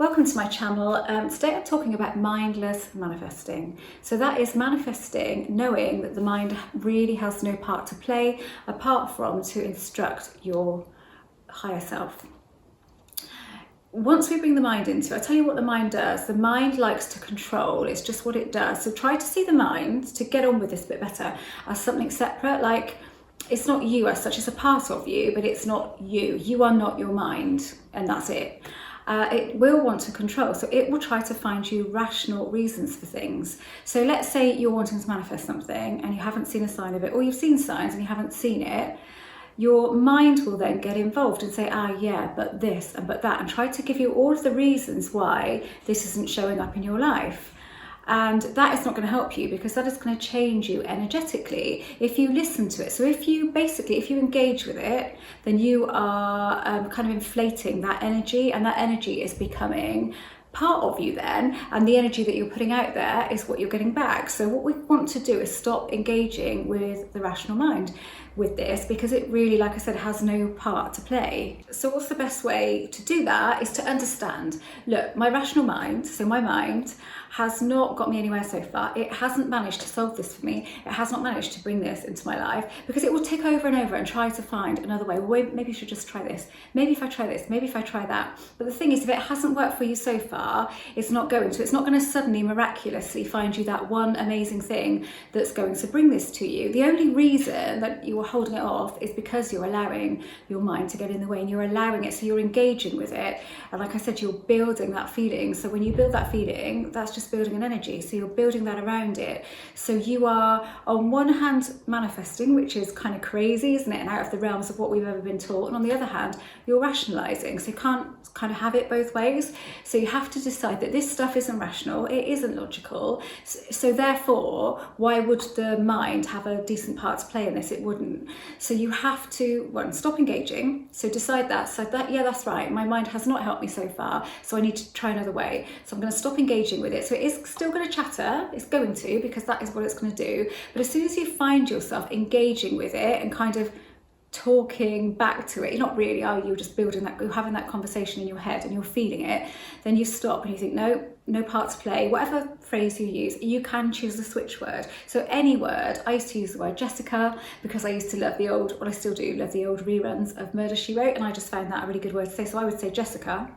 Welcome to my channel. Today I'm talking about mindless manifesting. So that is manifesting knowing that the mind really has no part to play apart from to instruct your higher self. Once we bring the mind into it, I'll tell you what the mind does. The mind likes to control, it's just what it does. So try to see the mind, to get on with this a bit better, as something separate. Like, it's not you as such, it's a part of you, but it's not you. You are not your mind, and that's it. It will want to control, so it will try to find you rational reasons for things. So let's say you're wanting to manifest something and you haven't seen a sign of it, or you've seen signs and you haven't seen it. Your mind will then get involved and say, yeah, but this and but that, and try to give you all of the reasons why this isn't showing up in your life. And that is not going to help you, because that is going to change you energetically if you listen to it. So if you engage with it, then you are kind of inflating that energy, and that energy is becoming part of you then, and the energy that you're putting out there is what you're getting back. So what we want to do is stop engaging with the rational mind with this, because it really, like I said, has no part to play. So what's the best way to do that is to understand, look, my rational mind, so my mind has not got me anywhere so far. It hasn't managed to solve this for me. It has not managed to bring this into my life, because it will tick over and over and try to find another way. Well, maybe you should just try this. Maybe if I try this, maybe if I try that. But the thing is, if it hasn't worked for you so far, it's not going to. It's not going to suddenly miraculously find you that one amazing thing that's going to bring this to you. The only reason that you are holding it off is because you're allowing your mind to get in the way, and you're allowing it, so you're engaging with it. And like I said, you're building that feeling. So when you build that feeling, that's just building an energy. So you're building that around it. So you are on one hand manifesting, which is kind of crazy, isn't it? And out of the realms of what we've ever been taught. And on the other hand, you're rationalizing. So you can't kind of have it both ways. So you have to decide that this stuff isn't rational, it isn't logical. So therefore, why would the mind have a decent part to play in this? It wouldn't. So you have to, one, stop engaging. So decide that, yeah, that's right, my mind has not helped me so far, so I need to try another way. So I'm going to stop engaging with it. So it is still going to chatter, it's going to, because that is what it's going to do. But as soon as you find yourself engaging with it and kind of talking back to it, you're not really, you're just building that, you're having that conversation in your head and you're feeling it, then you stop and you think, no part to play. Whatever phrase you use, you can choose the switch word. So any word, I used to use the word Jessica because I used to love the old, well I still do love the old reruns of Murder, She Wrote, and I just found that a really good word to say. So I would say Jessica.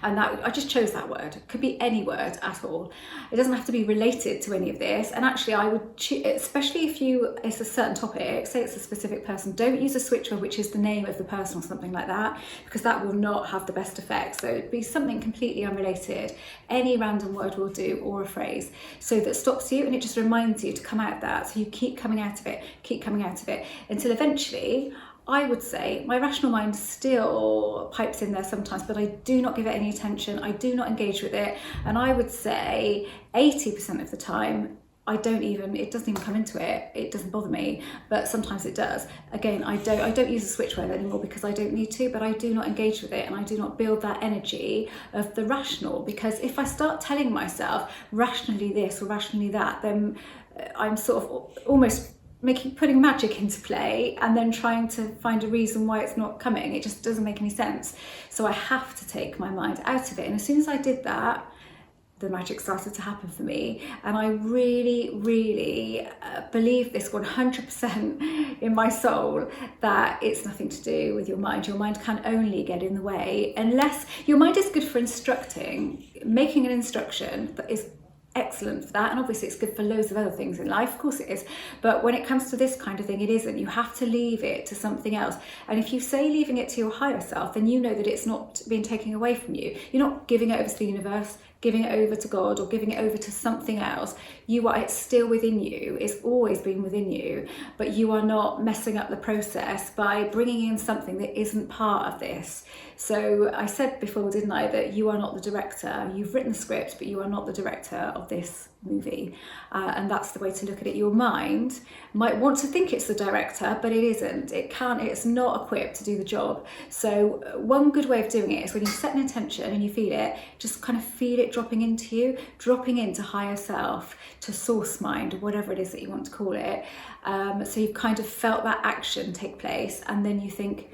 And that, I just chose that word. It could be any word at all. It doesn't have to be related to any of this. And actually I would choose, especially if it's a certain topic, say it's a specific person, don't use a switch word which is the name of the person or something like that, because that will not have the best effect. So it'd be something completely unrelated. Any random word will do, or a phrase. So that stops you and it just reminds you to come out of that. So you keep coming out of it, until eventually, I would say my rational mind still pipes in there sometimes, but I do not give it any attention. I do not engage with it. And I would say 80% of the time, it doesn't even come into it. It doesn't bother me, but sometimes it does. Again, I don't use a switch word anymore because I don't need to, but I do not engage with it, and I do not build that energy of the rational, because if I start telling myself rationally this or rationally that, then I'm sort of almost putting magic into play and then trying to find a reason why it's not coming. It just doesn't make any sense. So I have to take my mind out of it. And as soon as I did that, the magic started to happen for me. And I really, really believe this 100% in my soul, that it's nothing to do with your mind. Your mind can only get in the way, unless your mind is good for instructing, making an instruction that is excellent for that, and obviously it's good for loads of other things in life, of course it is, but when it comes to this kind of thing, it isn't. You have to leave it to something else. And if you say leaving it to your higher self, then you know that it's not being taken away from you. You're not giving it over to the universe, giving it over to God, or giving it over to something else. It's still within you. It's always been within you, but you are not messing up the process by bringing in something that isn't part of this. So I said before, didn't I, that you are not the director. You've written the script, but you are not the director of this movie. And that's the way to look at it. Your mind might want to think it's the director, but it isn't. It's not equipped to do the job. So one good way of doing it is when you set an intention and you feel it, just kind of feel it dropping into you, dropping into higher self, to source mind, or whatever it is that you want to call it. So you've kind of felt that action take place, and then you think,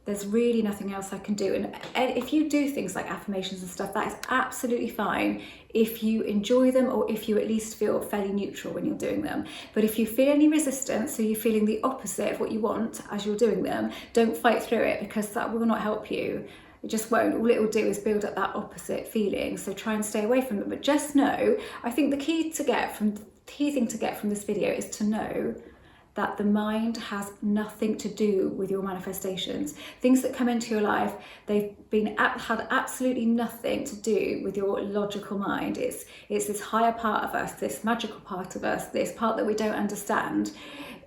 There's really nothing else I can do. And if you do things like affirmations and stuff, that is absolutely fine if you enjoy them, or if you at least feel fairly neutral when you're doing them. But if you feel any resistance, so you're feeling the opposite of what you want as you're doing them, don't fight through it, because that will not help you. It just won't. All it will do is build up that opposite feeling. So try and stay away from it. But just know, I think the key thing to get from this video is to know that the mind has nothing to do with your manifestations. Things that come into your life, they've had absolutely nothing to do with your logical mind. It's this higher part of us, this magical part of us, this part that we don't understand.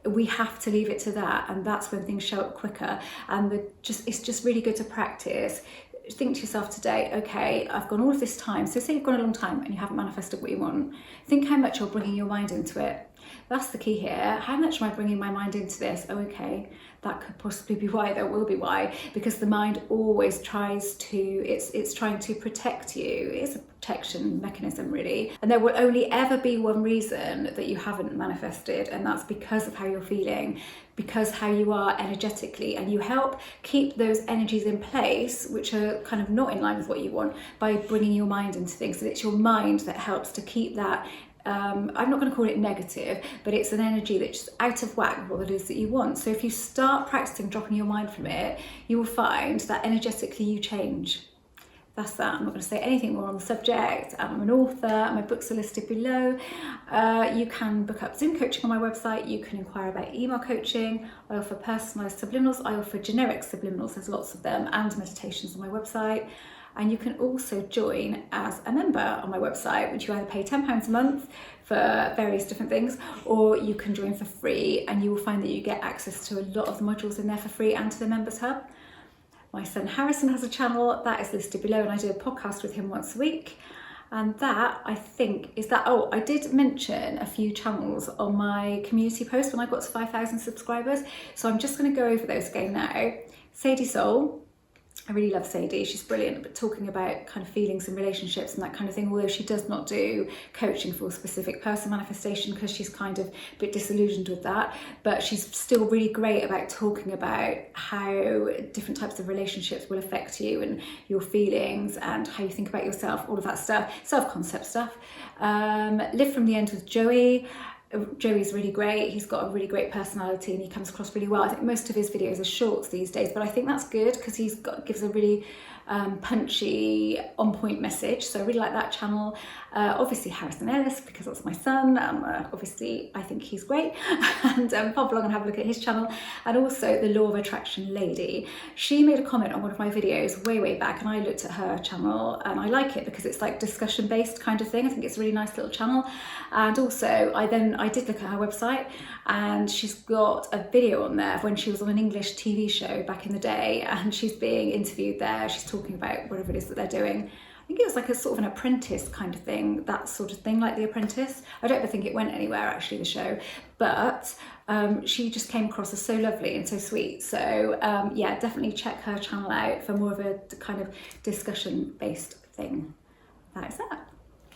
We have to leave it to that, and that's when things show up quicker. And it's just really good to practice. Think to yourself today, okay, I've gone all of this time. So say you've gone a long time and you haven't manifested what you want. Think how much you're bringing your mind into it. That's the key here. How much am I bringing my mind into this? Oh, okay, that could possibly be why. There will be why, because the mind always tries to, it's trying to protect you. It's a protection mechanism, really. And there will only ever be one reason that you haven't manifested, and that's because of how you're feeling, because how you are energetically. And you help keep those energies in place, which are kind of not in line with what you want, by bringing your mind into things. So it's your mind that helps to keep that I'm not going to call it negative, but it's an energy that's out of whack with what it is that you want. So if you start practicing dropping your mind from it, you will find that energetically you change. That's that. I'm not going to say anything more on the subject. I'm an author. My books are listed below. You can book up Zoom coaching on my website. You can inquire about email coaching. I offer personalised subliminals. I offer generic subliminals. There's lots of them, and meditations on my website. And you can also join as a member on my website, which you either pay £10 a month for various different things, or you can join for free, and you will find that you get access to a lot of the modules in there for free and to the Members Hub. My son Harrison has a channel that is listed below, and I do a podcast with him once a week. And that, I think, is that. Oh, I did mention a few channels on my community post when I got to 5,000 subscribers. So I'm just going to go over those again now. Sadie Soul. I really love Sadie, she's brilliant, but talking about kind of feelings and relationships and that kind of thing, although she does not do coaching for a specific person manifestation, because she's kind of a bit disillusioned with that, but she's still really great about talking about how different types of relationships will affect you and your feelings and how you think about yourself, all of that stuff, self-concept stuff. Live from the End with Joey. Joey's really great. He's got a really great personality and he comes across really well. I think most of his videos are shorts these days, but I think that's good because gives a really punchy, on-point message. So I really like that channel. Obviously Harrison Ellis, because that's my son. Obviously I think he's great. And pop along and have a look at his channel. And also the Law of Attraction lady. She made a comment on one of my videos way back, and I looked at her channel and I like it because it's like discussion based kind of thing. I think it's a really nice little channel. And also I did look at her website, and she's got a video on there of when she was on an English TV show back in the day, and she's being interviewed there. She's talking about whatever it is that they're doing. I think it was like a sort of an apprentice kind of thing, that sort of thing, like The Apprentice. I don't ever think it went anywhere actually, the show, but she just came across as so lovely and so sweet. So yeah, definitely check her channel out for more of a kind of discussion based thing. That is that.